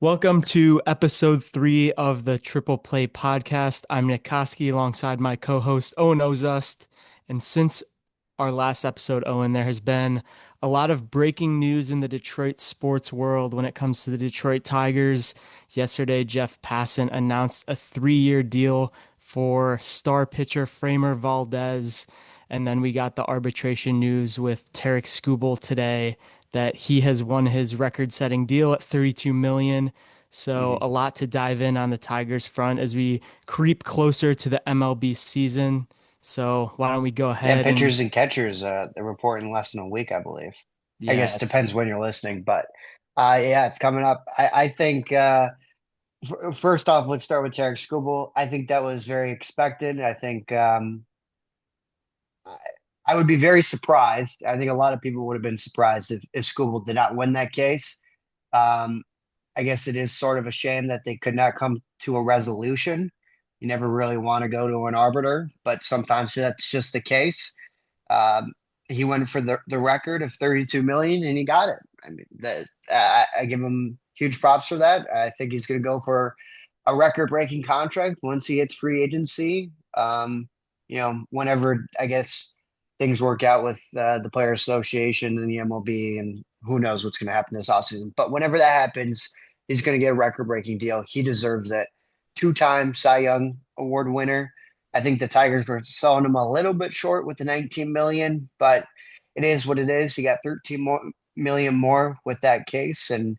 Welcome to episode 3 of the Triple Play podcast. I'm Nick Koski alongside my co-host Owen Oszust. And since our last episode, Owen, there has been a lot of breaking news in the Detroit sports world when it comes to the Detroit Tigers. Yesterday, Jeff Passan announced a 3-year deal for star pitcher Framber Valdez. And then we got the arbitration news with Tarik Skubal today that he has won his record-setting deal at 32 million. So Mhm. a lot to dive in on the Tigers front as we creep closer to the MLB season. So why don't we go Yeah, ahead and pitchers and catchers, they report in less than a week, I believe. I yeah, guess it depends it's when you're listening, but yeah, it's coming up. I think first off, let's start with Tarik Skubal. I think that was very expected. I think I I would be very surprised. I think a lot of people would have been surprised if Skubal did not win that case. Um, I guess it is sort of a shame that they could not come to a resolution. You never really want to go to an arbiter, but sometimes that's just the case. Um, he went for the record of 32 million and he got it. I mean, I give him huge props for that. I think he's going to go for a record breaking contract once he hits free agency. Whenever I guess things work out with the Player Association and the MLB, and who knows what's going to happen this offseason. But whenever that happens, he's going to get a record breaking deal. He deserves it. Two-time Cy Young Award winner. I think the Tigers were selling him a little bit short with the 19 million, but it is what it is. He got 13 million more with that case, and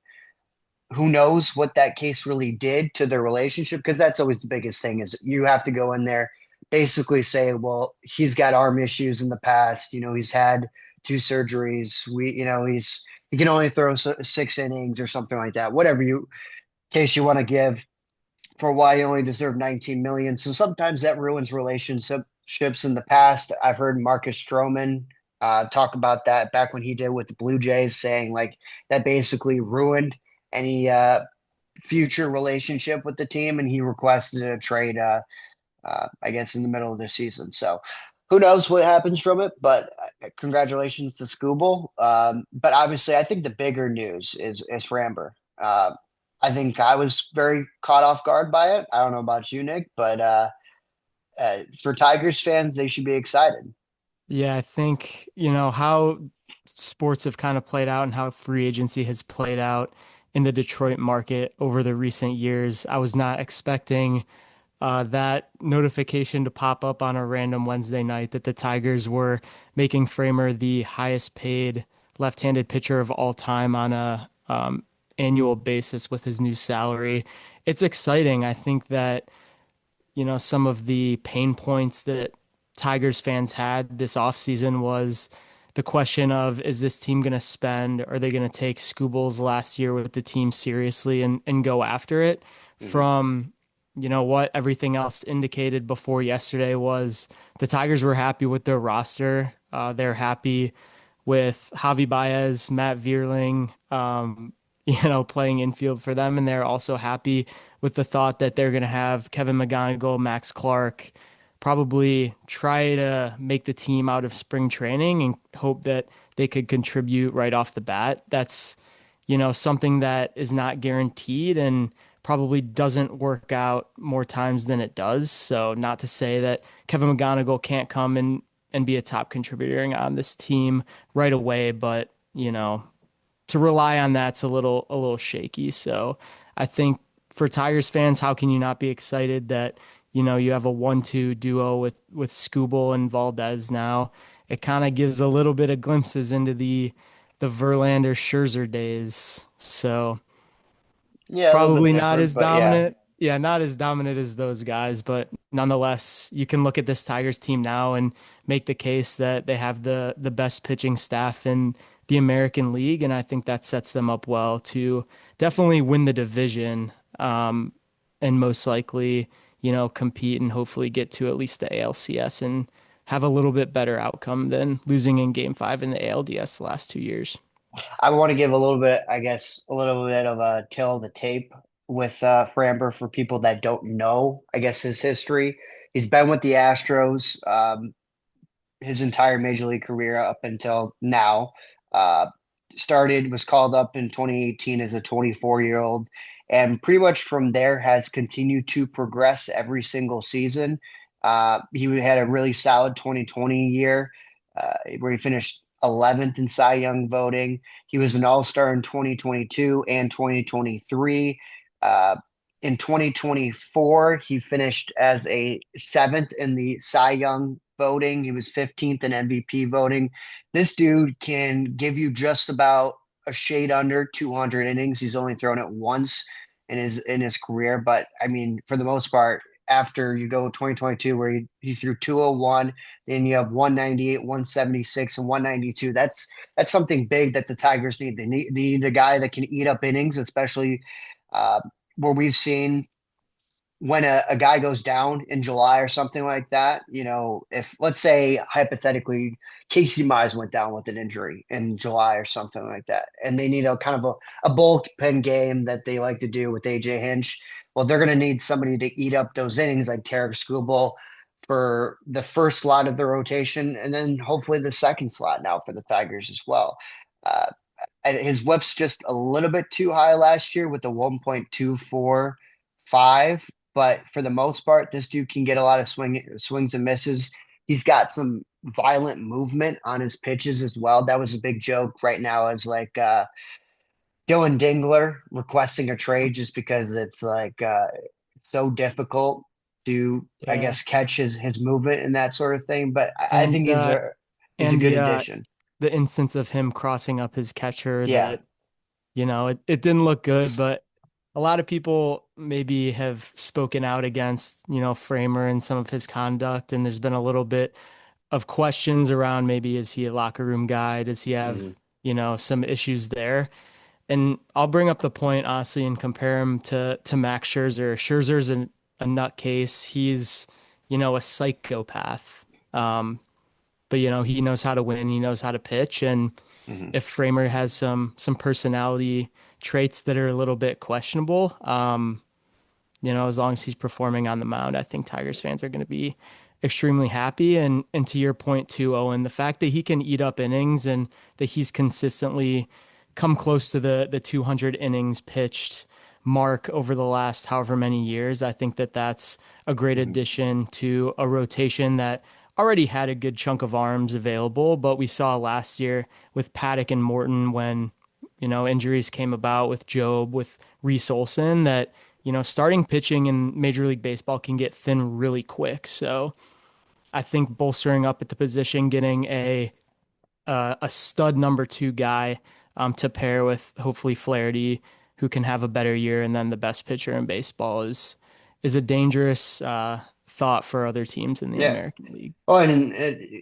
who knows what that case really did to their relationship? Because that's always the biggest thing is you have to go in there, basically say, well, he's got arm issues in the past. He's had two surgeries. He can only throw 6 innings or something like that. Whatever you case you want to give for why he only deserved 19 million. So sometimes that ruins relationships in the past. I've heard Marcus Stroman talk about that back when he did with the Blue Jays, saying like that basically ruined any future relationship with the team, and he requested a trade. I guess in the middle of the season. So who knows what happens from it? But congratulations to Scooble. But obviously, I think the bigger news is Framber. I think I was very caught off guard by it. I don't know about you, Nick, but for Tigers fans, they should be excited. yeah, I think, how sports have kind of played out and how free agency has played out in the Detroit market over the recent years. I was not expecting that notification to pop up on a random Wednesday night that the Tigers were making Framer the highest paid left-handed pitcher of all time on a annual basis with his new salary. It's exciting. I think that, some of the pain points that Tigers fans had this offseason was the question of is this team going to spend, are they going to take Scubal's last year with the team seriously and go after it Mhm. from what everything else indicated before yesterday was the Tigers were happy with their roster. They're happy with Javi Baez, Matt Vierling, playing infield for them. And they're also happy with the thought that they're going to have Kevin McGonigal, Max Clark, probably try to make the team out of spring training and hope that they could contribute right off the bat. That's, something that is not guaranteed and probably doesn't work out more times than it does. So not to say that Kevin McGonigal can't come and be a top contributor on this team right away, but to rely on that's a little shaky. So I think for Tigers fans, how can you not be excited that you have a 1-2 duo with Skubal and Valdez now? It kind of gives a little bit of glimpses into the Verlander Scherzer days. So Yeah, a little bit probably not different, as but yeah. dominant. Yeah, not as dominant as those guys, but nonetheless, you can look at this Tigers team now and make the case that they have the best pitching staff in the American League, and I think that sets them up well to definitely win the division, and most likely, compete and hopefully get to at least the ALCS and have a little bit better outcome than losing in Game 5 in the ALDS the last 2 years. I want to give a little bit, I guess, a little bit of a tail of the tape with Framber for people that don't know, I guess, his history. He's been with the Astros his entire major league career up until now. Uh, started, was called up in 2018 as a 24-year-old, and pretty much from there has continued to progress every single season. He had a really solid 2020 year where he finished 11th in Cy Young voting. He was an All-Star in 2022 and 2023. In 2024, he finished as a seventh in the Cy Young voting. He was 15th in MVP voting. This dude can give you just about a shade under 200 innings. He's only thrown it once in his career, but I mean, for the most part, after you go 2022 where he threw 201, then you have 198, 176, and 192. That's something big that the Tigers need. They need a guy that can eat up innings, especially uh, where we've seen when a guy goes down in July or something like that, if let's say hypothetically Casey Mize went down with an injury in July or something like that, and they need a kind of a bullpen game that they like to do with AJ Hinch. Well, they're going to need somebody to eat up those innings like Tarik Skubal for the first slot of the rotation, and then hopefully the second slot now for the Tigers as well. Uh, his whip's just a little bit too high last year with the 1.245, but for the most part, this dude can get a lot of swings and misses. He's got some violent movement on his pitches as well. That was a big joke right now, is like Dylan Dingler requesting a trade just because it's like so difficult to, I Yeah. guess, catch his movement and that sort of thing. But I And think he's a and good addition. the instance of him crossing up his catcher Yeah. that, it didn't look good, but a lot of people maybe have spoken out against, Framer and some of his conduct, and there's been a little bit of questions around maybe is he a locker room guy? Does he have, Mhm. some issues there? And I'll bring up the point honestly and compare him to Max Scherzer. Scherzer's a nutcase. He's, a psychopath. But he knows how to win. He knows how to pitch. And Mhm. if Framer has some personality traits that are a little bit questionable, as long as he's performing on the mound, I think Tigers fans are going to be extremely happy. And to your point too, Owen, the fact that he can eat up innings and that he's consistently come close to the 200 innings pitched mark over the last however many years, I think that that's a great Mhm. addition to a rotation that already had a good chunk of arms available. But we saw last year with Paddock and Morton when injuries came about with Job, with Reese Olson, that starting pitching in Major League Baseball can get thin really quick. So I think bolstering up at the position, getting a stud number two guy to pair with hopefully Flaherty, who can have a better year, and then the best pitcher in baseball is a dangerous thought for other teams in the Yeah. American League. Oh, and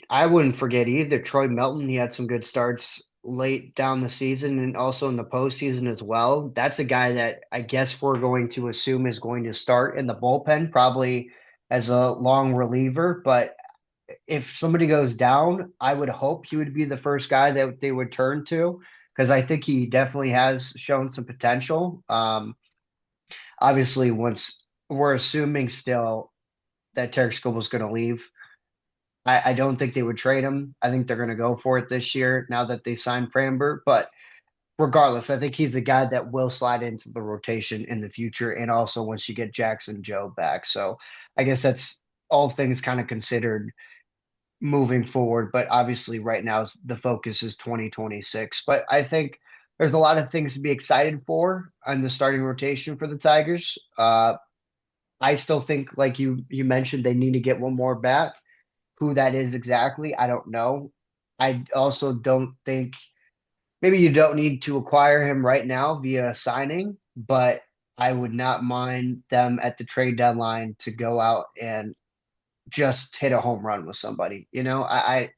I wouldn't forget either Troy Melton. He had some good starts late down the season and also in the postseason as well. That's a guy that I guess we're going to assume is going to start in the bullpen, probably as a long reliever. But if somebody goes down, I would hope he would be the first guy that they would turn to because I think he definitely has shown some potential. Obviously, once we're assuming still that Tarik Skubal is going to leave. I don't think they would trade him. I think they're going to go for it this year now that they signed Framber. But regardless, I think he's a guy that will slide into the rotation in the future. And also once you get Jackson Joe back. So I guess that's all things kind of considered moving forward. But obviously, right now, the focus is 2026. But I think there's a lot of things to be excited for on the starting rotation for the Tigers. I still think, like you mentioned, they need to get one more bat. Who that is exactly, I don't know. I also don't think maybe you don't need to acquire him right now via signing, but I would not mind them at the trade deadline to go out and just hit a home run with somebody. I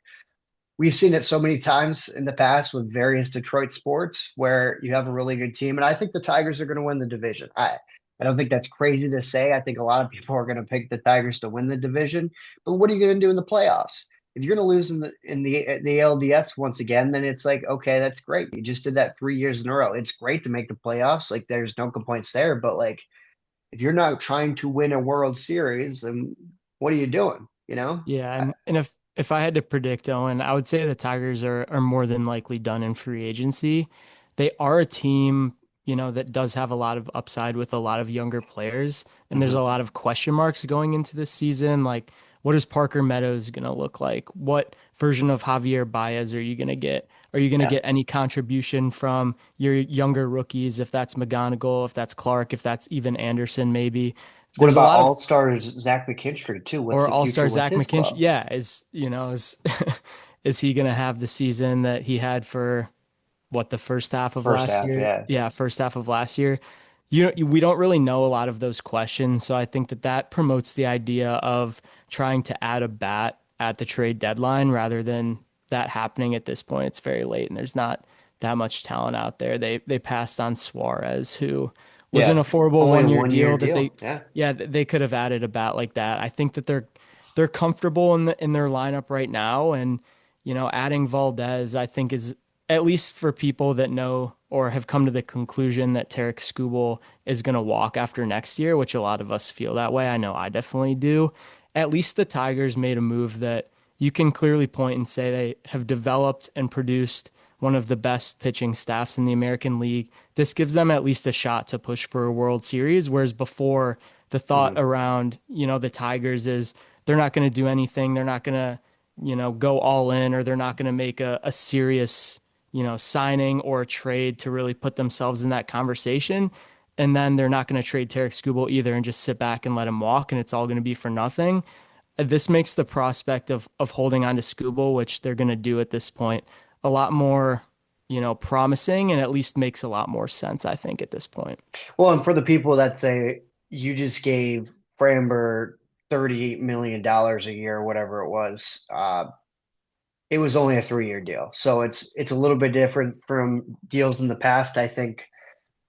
we've seen it so many times in the past with various Detroit sports where you have a really good team, and I think the Tigers are going to win the division. I don't think that's crazy to say. I think a lot of people are going to pick the Tigers to win the division, but what are you going to do in the playoffs? If you're going to lose in the LDS once again, then it's like, okay, that's great. You just did that 3 years in a row. It's great to make the playoffs. Like there's no complaints there, but like if you're not trying to win a World Series, then what are you doing? Yeah, I, and if if I had to predict, Owen, I would say the Tigers are more than likely done in free agency. They are a team, that does have a lot of upside with a lot of younger players, and there's Hmm. a lot of question marks going into this season. Like, what is Parker Meadows going to look like? What version of Javier Baez are you going to get? Are you going to Yeah. get any contribution from your younger rookies, if that's McGonigal, if that's Clark, if that's even Anderson, maybe? What There's a about lot of All-Stars Zach McKinstry too? What's or the all-star future with Zach his McKinstry. glove? Yeah, is is he going to have the season that he had for what the first half of First last half, year? yeah. Yeah, first half of last year. We don't really know a lot of those questions, so I think that promotes the idea of trying to add a bat at the trade deadline rather than that happening at this point. It's very late and there's not that much talent out there. They passed on Suarez, who was an Yeah. affordable Only a 1 year one-year deal that deal. Yeah. they could have added a bat like that. I think that they're comfortable in their lineup right now, and adding Valdez I think is, at least for people that know or have come to the conclusion that Tarik Skubal is going to walk after next year, which a lot of us feel that way. I know I definitely do. At least the Tigers made a move that you can clearly point and say they have developed and produced one of the best pitching staffs in the American League. This gives them at least a shot to push for a World Series, whereas before the thought Hmm. around, the Tigers is they're not going to do anything. They're not going to, go all in, or they're not going to make a serious, signing or a trade to really put themselves in that conversation. And then they're not going to trade Tarik Skubal either and just sit back and let him walk, and it's all going to be for nothing. This makes the prospect of holding on to Skubal, which they're going to do at this point, a lot more, promising, and at least makes a lot more sense, I think, at this point. Well, and for the people that say you just gave Framber $38 million a year, whatever it was only a 3-year deal. So it's a little bit different from deals in the past. I think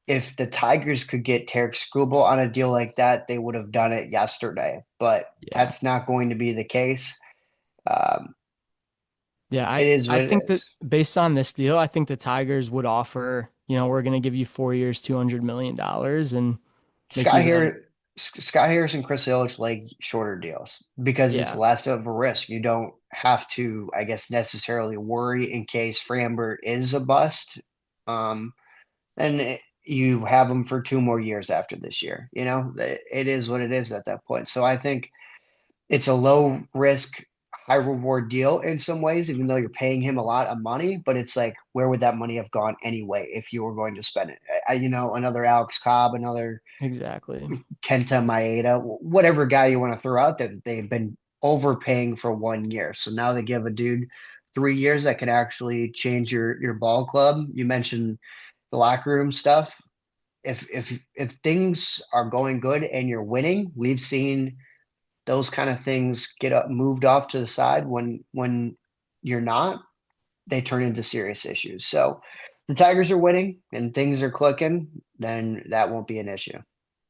if the Tigers could get Tarik Skubal on a deal like that, they would have done it yesterday. But Yeah. that's not going to be the case. Um, Yeah, it is I what it think that is. based on this deal, I think the Tigers would offer, we're going to give you 4 years, $200 million and make Scott you the, here, Scott Harris and Chris Ilitch like shorter deals because it's yeah, less of a risk. You don't have to, I guess, necessarily worry in case Framber is a bust. Um, and you have them for 2 more years after this year. It is what it is at that point. So I think it's a low risk, high reward deal in some ways, even though you're paying him a lot of money. But it's like, where would that money have gone anyway if you were going to spend it? Another Alex Cobb, another exactly. Kenta Maeda, whatever guy you want to throw out there that they've been overpaying for 1 year. So now they give a dude 3 years that can actually change your ball club. You mentioned the locker room stuff. If things are going good and you're winning, we've seen those kind of things get moved off to the side when you're not, they turn into serious issues. So the Tigers are winning and things are clicking, then that won't be an issue.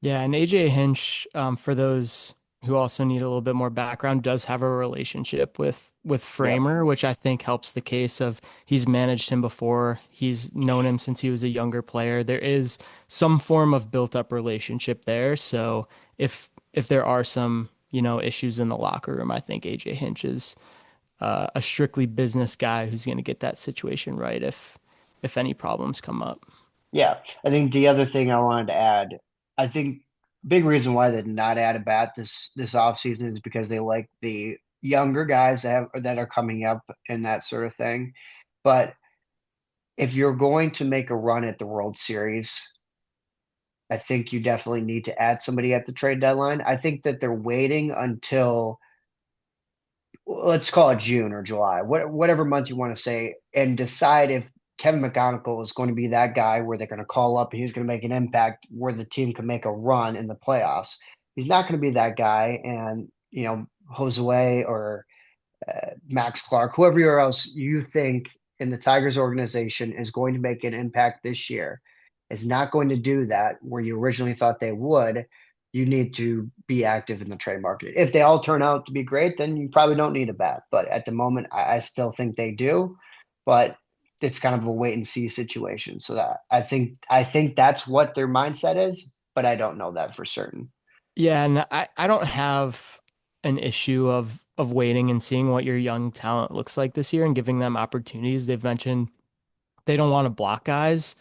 Yeah, and AJ Hinch, for those who also need a little bit more background, does have a relationship with Yep. Framer, which I think helps the case of he's managed him before. He's known him since he was a younger player. There is some form of built-up relationship there. So if there are some, issues in the locker room, I think AJ Hinch is a strictly business guy who's going to get that situation right if any problems come up. Yeah. I think the other thing I wanted to add, I think big reason why they did not add a bat this offseason is because they like the younger guys that are coming up and that sort of thing. But if you're going to make a run at the World Series, I think you definitely need to add somebody at the trade deadline. I think that they're waiting until, let's call it June or July, whatever month you want to say, and decide if Kevin McGonigal is going to be that guy where they're going to call up and he's going to make an impact where the team can make a run in the playoffs. He's not going to be that guy, and Josue or Max Clark, whoever else you think in the Tigers organization is going to make an impact this year, is not going to do that where you originally thought they would. You need to be active in the trade market. If they all turn out to be great, then you probably don't need a bat. But at the moment, I still think they do. But it's kind of a wait and see situation. So that I think that's what their mindset is, but I don't know that for certain. Yeah, and I don't have an issue of of waiting and seeing what your young talent looks like this year and giving them opportunities. They've mentioned they don't want to block guys.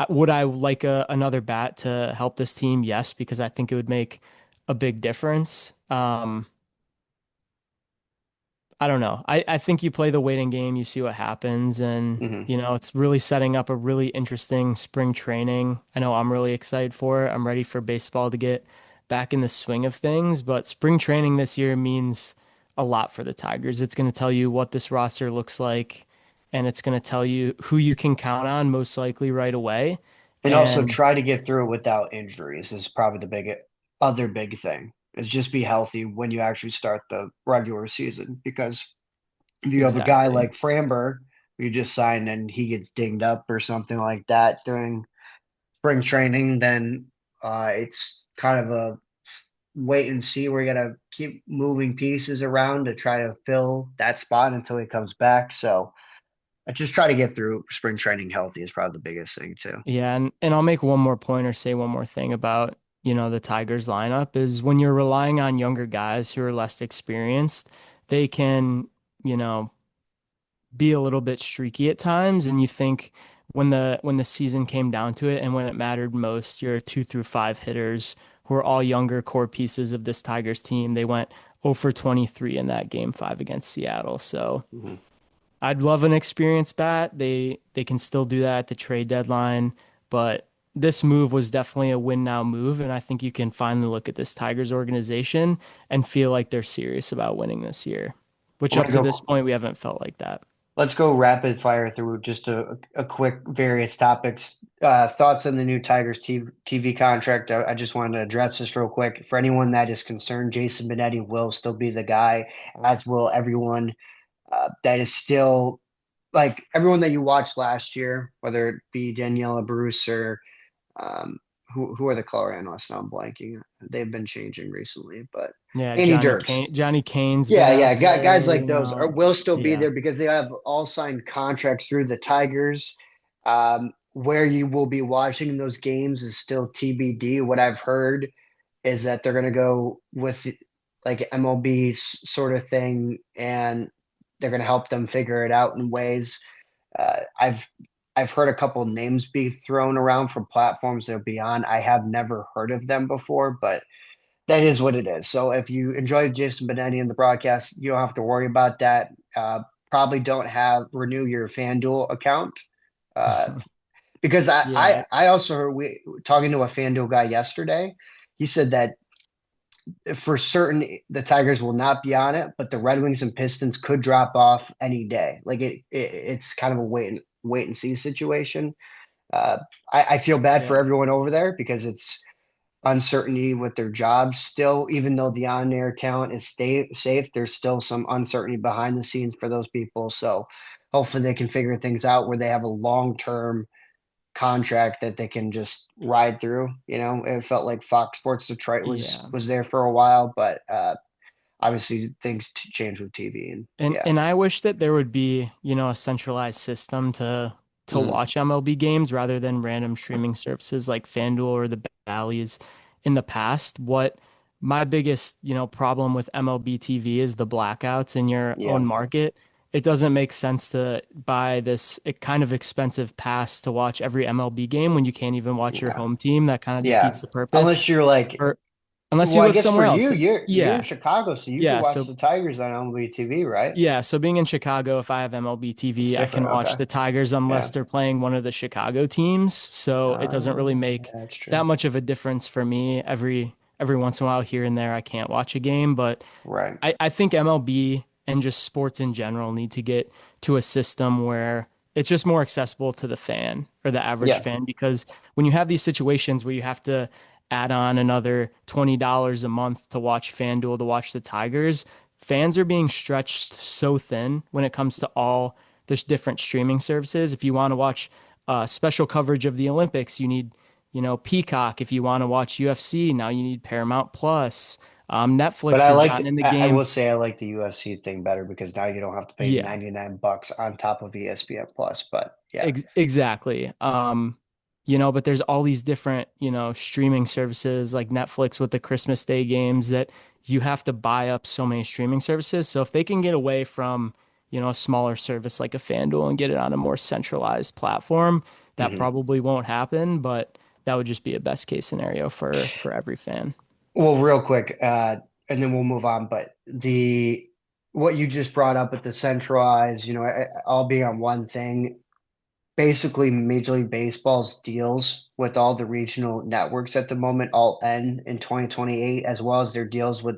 Would I like another bat to help this team? Yes, because I think it would make a big difference. I don't know. I think you play the waiting game, you see what happens, and Hmm. it's really setting up a really interesting spring training. I know I'm really excited for it. I'm ready for baseball to get back in the swing of things, but spring training this year means a lot for the Tigers. It's going to tell you what this roster looks like, and it's going to tell you who you can count on most likely right away. And also And try to get through it without injuries is probably the other big thing is just be healthy when you actually start the regular season. Because if you have a guy exactly. like Framber, you just signed and he gets dinged up or something like that during spring training, then it's kind of a wait and see. We're gonna keep moving pieces around to try to fill that spot until he comes back. So I just try to get through spring training healthy is probably the biggest thing too. Yeah, and I'll make one more point or say one more thing about, the Tigers lineup is when you're relying on younger guys who are less experienced, they can, you know, be a little bit streaky at times. And you think when the season came down to it and when it mattered most, your 2 through 5 hitters who are all younger core pieces of this Tigers team, they went 0 for 23 in that game 5 against Seattle. So Mhm. I'd love an experienced bat. They can still do that at the trade deadline, but this move was definitely a win now move, and I think you can finally look at this Tigers organization and feel like they're serious about winning this year, which We're up to gonna this go. point we haven't felt like that. Let's go rapid fire through just a quick various topics. Thoughts on the new Tigers TV contract. I just wanted to address this real quick. For anyone that is concerned, Jason Benetti will still be the guy, as will everyone that is still like everyone that you watched last year, whether it be Daniela Bruce or um, who are the color analysts? Now I'm blanking. They've been changing recently, but Yeah, Andy Dirks. Johnny Kane's been Yeah, out yeah, guys there, like those will still be Yeah. there because they have all signed contracts through the Tigers. Where you will be watching those games is still TBD. What I've heard is that they're going to go with like MLB sort of thing, and they're going to help them figure it out in ways. Uh, I've I've heard a couple names be thrown around from platforms they'll be on. I have never heard of them before, but that is what it is. So if you enjoyed Jason Benetti in the broadcast, you don't have to worry about that. Probably don't have renew your FanDuel account uh, because I, Yeah, I I also heard we talking to a FanDuel guy yesterday. He said that for certain the Tigers will not be on it, but the Red Wings and Pistons could drop off any day. Like it's kind of a wait and see situation. Uh, I feel bad for yeah, everyone over there because it's uncertainty with their jobs still, even though the on-air talent is safe, there's still some uncertainty behind the scenes for those people. So hopefully they can figure things out where they have a long-term contract that they can just ride through. It felt like Fox Sports Detroit was yeah. was there for a while, but obviously things change with TV and And yeah. and I wish that there would be, a centralized system to Mhm. watch MLB games rather than random streaming services like FanDuel or the Bally's in the past. What my biggest, problem with MLB TV is the blackouts in your own Yeah. market. It doesn't make sense to buy this kind of expensive pass to watch every MLB game when you can't even watch your Yeah. home team. That kind of Yeah. defeats the purpose. Unless you're like, Or unless well, you I live guess for somewhere you, else. you're in Yeah. Chicago, so you could Yeah. watch So the Tigers on MLB TV, right? yeah, so being in Chicago, if I have MLB It's TV, I can different. watch Okay. the Tigers unless Yeah. they're playing one of the Chicago teams. So it doesn't really Yeah, make that's true. that much of a difference for me. Every once in a while here and there I can't watch a game, but Right. I think MLB and just sports in general need to get to a system where it's just more accessible to the fan or the average Yeah. fan because when you have these situations where you have to add on another $20 a month to watch FanDuel to watch the Tigers, fans are being stretched so thin when it comes to all this different streaming services. If you want to watch special coverage of the Olympics, you need, Peacock. If you want to watch UFC, now you need Paramount Plus. But Netflix has gotten in the I game. will say I like the UFC thing better because now you don't have to pay Yeah, 99 bucks on top of ESPN Plus. But yeah. exactly. But there's all these different, streaming services like Netflix with the Christmas Day games that you have to buy up so many streaming services. So if they can get away from, a smaller service like a FanDuel and get it on a more centralized platform, that Mhm. probably won't happen, but that would just be a best case scenario for every fan. Well, real quick, and then we'll move on. But the what you just brought up with the centralized, all being on one thing, basically Major League Baseball's deals with all the regional networks at the moment all end in 2028, as well as their deals with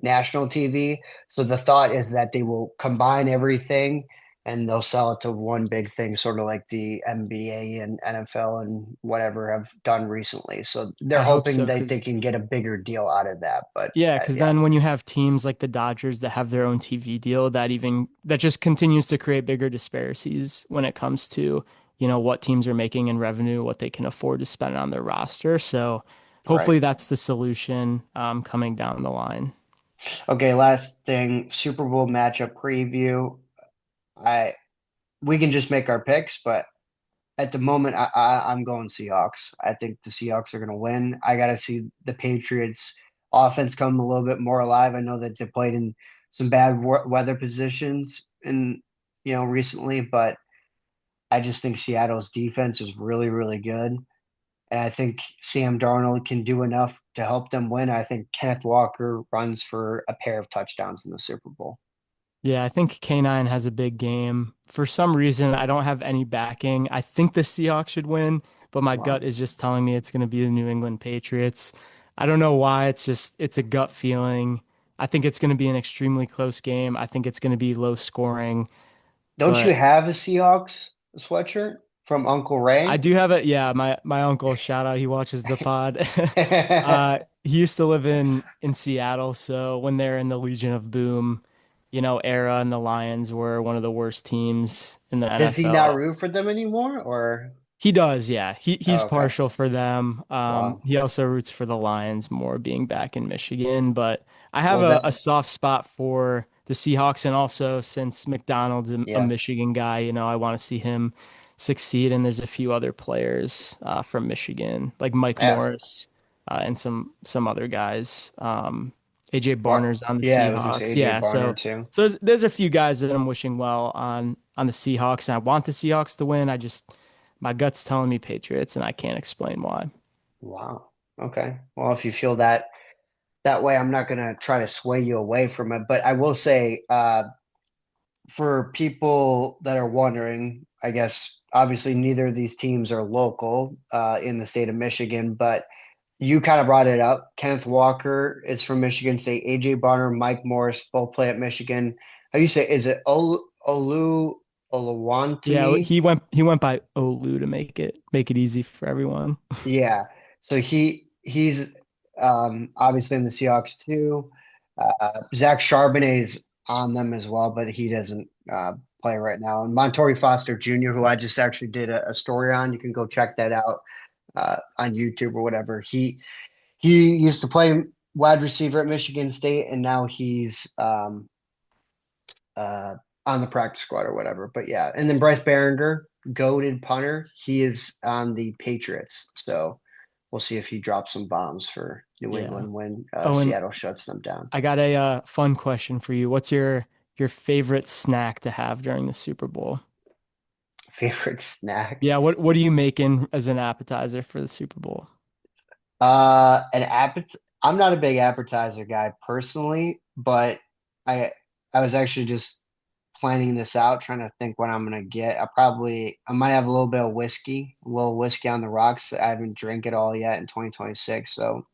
national TV. So the thought is that they will combine everything and they'll sell it to one big thing, sort of like the NBA and NFL and whatever have done recently. So they're I hope hoping so, that they because can get a bigger deal out of that. But yeah, because yeah, then when you have teams like the Dodgers that have their own TV deal, that just continues to create bigger disparities when it comes to, what teams are making in revenue, what they can afford to spend on their roster. So right. hopefully that's the solution coming down the line. Okay, last thing, Super Bowl matchup preview. I We can just make our picks, but at the moment, I'm going Seahawks. I think the Seahawks are going to win. I got to see the Patriots offense come a little bit more alive. I know that they played in some bad weather positions in recently, but I just think Seattle's defense is really, really good. And I think Sam Darnold can do enough to help them win. I think Kenneth Walker runs for a pair of touchdowns in the Super Bowl. Yeah, I think K9 has a big game. For some reason, I don't have any backing. I think the Seahawks should win, but my Wow. gut is just telling me it's going to be the New England Patriots. I don't know why. It's a gut feeling. I think it's going to be an extremely close game. I think it's going to be low scoring, Don't you but have a Seahawks sweatshirt from Uncle I Ray? do have it. Yeah, my uncle, shout out, he watches the pod. He used to live in Seattle, so when they're in the Legion of Boom, era, and the Lions were one of the worst teams in the Does he not NFL. root for them anymore? Or He does, yeah. He's oh, okay. partial for them. Wow. He also roots for the Lions more being back in Michigan, but I have Well, a that soft spot for the Seahawks, and also since McDonald's a yeah, Michigan guy, I want to see him succeed. And there's a few other players from Michigan, like Mike yeah. Morris, and some other guys. AJ Well, Barner's on the yeah. I was gonna say Seahawks. AJ Yeah, Barner so too. there's a few guys that I'm wishing well on the Seahawks, and I want the Seahawks to win. My gut's telling me Patriots, and I can't explain why. Wow. Okay. Well, if you feel that way, I'm not gonna try to sway you away from it, but I will say, for people that are wondering, I guess obviously neither of these teams are local in the state of Michigan, but you kind of brought it up. Kenneth Walker is from Michigan State. AJ Barner, Mike Morris both play at Michigan. How do you say? Is it Olu Yeah, Olawantimi? he went by Olu to make it easy for everyone. Yeah. So he's obviously in the Seahawks too. Zach Charbonnet is on them as well, but he doesn't play right now. And Montori Foster Jr., who I just actually did a story on, you can go check that out on YouTube or whatever. He used to play wide receiver at Michigan State, and now he's uh, on the practice squad or whatever. But yeah, and then Bryce Behringer, goated punter, he is on the Patriots. So we'll see if he drops some bombs for New Yeah. England when Oh, and Seattle shuts them down. I got a fun question for you. What's your favorite snack to have during the Super Bowl? Favorite snack? Yeah, what are you making as an appetizer for the Super Bowl? An appet. I'm not a big appetizer guy personally, but I I was actually just planning this out, trying to think what I'm gonna get. I might have a little bit of whiskey, a little whiskey on the rocks. I haven't drank it all yet in 2026, so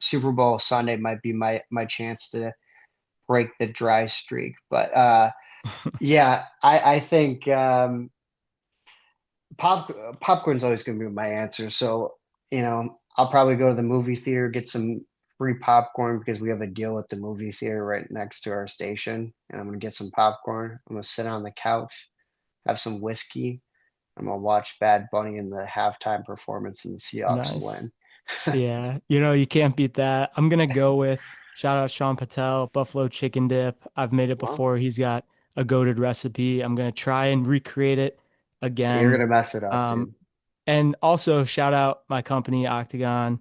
Super Bowl Sunday might be my chance to break the dry streak. But yeah, I think pop popcorn's always gonna be my answer. So I'll probably go to the movie theater, get some free popcorn because we have a deal with the movie theater right next to our station, and I'm gonna get some popcorn. I'm gonna sit on the couch, have some whiskey. I'm gonna watch Bad Bunny in the halftime performance, and the Seahawks will Nice. win. Yeah, you can't beat that. I'm gonna go with shout out Sean Patel, Buffalo chicken dip. I've made it Well, before. He's got a goated recipe. I'm gonna try and recreate it you're again. gonna mess it up, Um, dude. and also shout out my company, Octagon.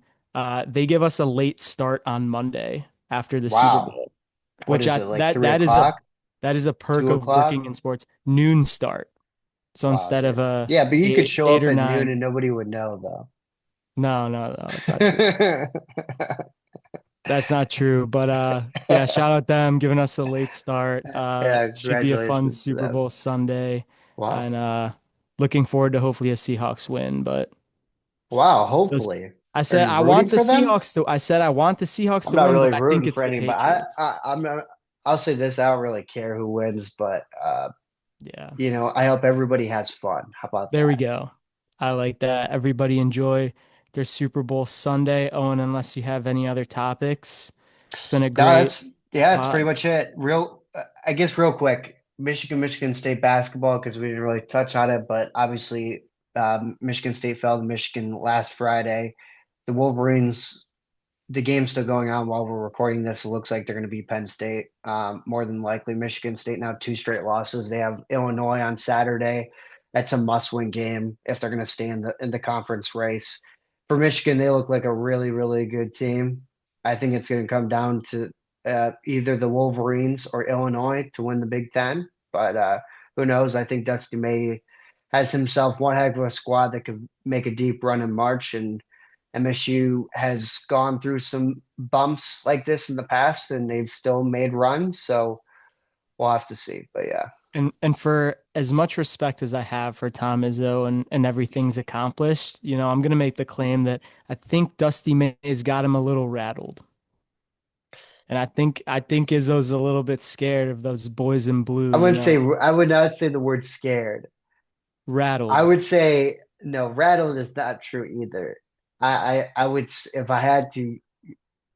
They give us a late start on Monday. after the Super Wow. Bowl, What which is I it, like that 3 o'clock, that is a perk two of o'clock? working in sports. Noon start. So Wow, instead of dude. a Yeah, but you could show eight up or at noon and nine, nobody would know though. no, that's not true. That's not true. But yeah, shout out them giving us a late start. Yeah, Should be a fun congratulations to Super them. Bowl Sunday, Wow. and looking forward to hopefully a Seahawks win. But Wow, those, hopefully. I Are said you I rooting want the for them? Seahawks to. I said I want the Seahawks I'm to not win, but really I think rooting for it's the anybody. Patriots. I'm not. I'll say this: I don't really care who wins, but Yeah, I hope everybody has fun. How about there we that? go. I like that. Everybody enjoy their Super Bowl Sunday. Owen, unless you have any other topics, it's been a No, great that's pretty pod. much it. I guess real quick, Michigan State basketball because we didn't really touch on it, but obviously, Michigan State fell to Michigan last Friday. The Wolverines, the game's still going on while we're recording this. It looks like they're going to beat Penn State. More than likely, Michigan State now two straight losses. They have Illinois on Saturday. That's a must-win game if they're going to stay in the conference race. For Michigan, they look like a really, really good team. I think it's going to come down to either the Wolverines or Illinois to win the Big Ten. But who knows? I think Dusty May has himself one heck of a squad that could make a deep run in March, and MSU has gone through some bumps like this in the past, and they've still made runs. So we'll have to see. But yeah, And for as much respect as I have for Tom Izzo and everything's accomplished, I'm gonna make the claim that I think Dusty May's got him a little rattled. And I think Izzo's a little bit scared of those boys in blue, I would not say the word scared. I rattled. would say no, rattled is not true either. I would if I had to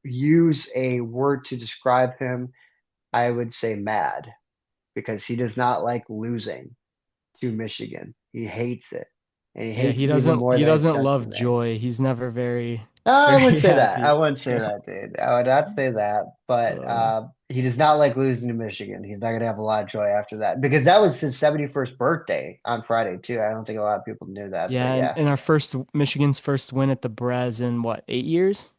use a word to describe him, I would say mad because he does not like losing to Michigan. He hates it, and he Yeah, hates it even more he than doesn't Dusty love May. joy. He's never very, I very wouldn't say that. I happy. wouldn't say that, dude. I would not say that. But Uh, he does not like losing to Michigan. He's not going to have a lot of joy after that because that was his 71st birthday on Friday, too. I don't think a lot of people knew that. yeah, But and, yeah, and our first Michigan's first win at the Brez in what, 8 years?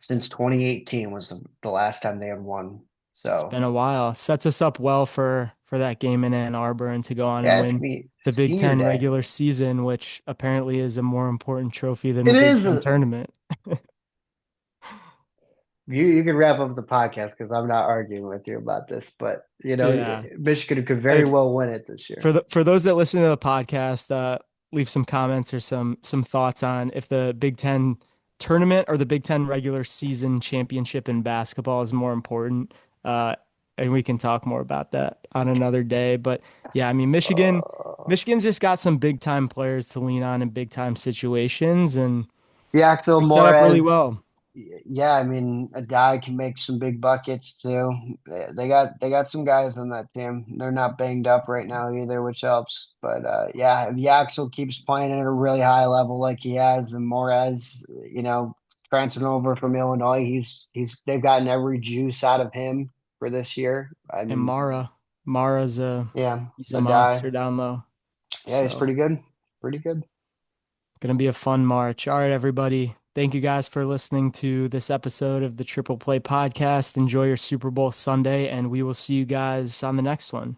since 2018 was the last time they had won. It's So been a while. Sets us up well for that game in Ann Arbor and to go on and yeah, it's win going to be the Big senior Ten day. regular season, which apparently is a more important trophy than the It Big is. Ten tournament. You can wrap up the podcast because I'm not arguing with you about this. But, Yeah. Michigan could very If well win it this year. for those that listen to the podcast, leave some comments or some thoughts on if the Big Ten tournament or the Big Ten regular season championship in basketball is more important. Uh, and we can talk more about that on another day. But yeah, I mean, Uh, Michigan's just got some big time players to lean on in big time situations, and Yaxel they're set up really Morez. well. Yeah, I mean, a guy can make some big buckets too. They got some guys on that team. They're not banged up right now either, which helps. But yeah, if Yaxel keeps playing at a really high level like he has, and Morez, transferring over from Illinois, he's they've gotten every juice out of him for this year. I And mean, Mara's yeah, he's a a monster guy. down low. Yeah, he's So pretty good. Pretty good. gonna be a fun March. All right, everybody. Thank you guys for listening to this episode of the Triple Play Podcast. Enjoy your Super Bowl Sunday, and we will see you guys on the next one.